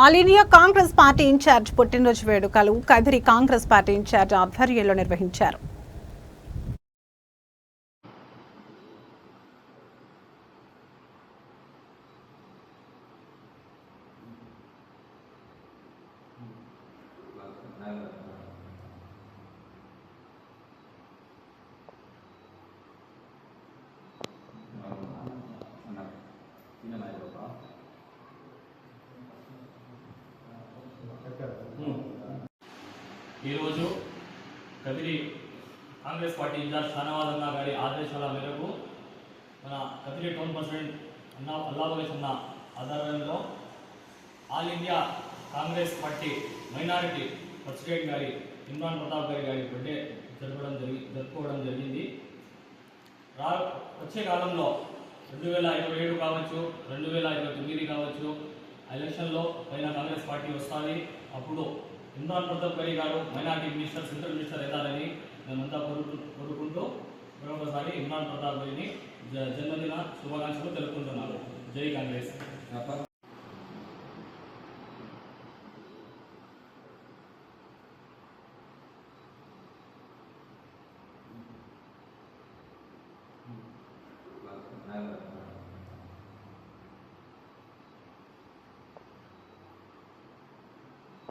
All India Congress party incharge పుట్టినరోజు వేడుకలు Kadiri Congress party incharge ఆధ్వర్యంలో నిర్వహించారు. ఈరోజు కదిరి కాంగ్రెస్ పార్టీ ఇన్ఛార్జ్ షానవాజ్ అన్న గారి ఆదేశాల మేరకు మన కదిరి టౌన్ ప్రెసిడెంట్ అల్లాబగేష్ అన్న ఆధ్వర్యంలో all India Congress party minority president గారి ఇమ్రాన్ ప్రతాప్ గారి బర్త్డే జరుపుకోవడం జరిగింది. వచ్చే కాలంలో 2027 కావచ్చు, 2029 కావచ్చు, ఎలక్షన్లో పైన కాంగ్రెస్ పార్టీ వస్తుంది. అప్పుడు ఇమ్రాన్ ప్రతాప్ గారు మైనార్టీ మినిస్టర్, సెంట్రల్ మినిస్టర్ అవుతారని మేమంతా కోరుకుంటూ మరొకసారి ఇమ్రాన్ ప్రతాప్ గారిని జన్మదిన శుభాకాంక్షలు తెలుపుకుంటున్నాను. జై కాంగ్రెస్.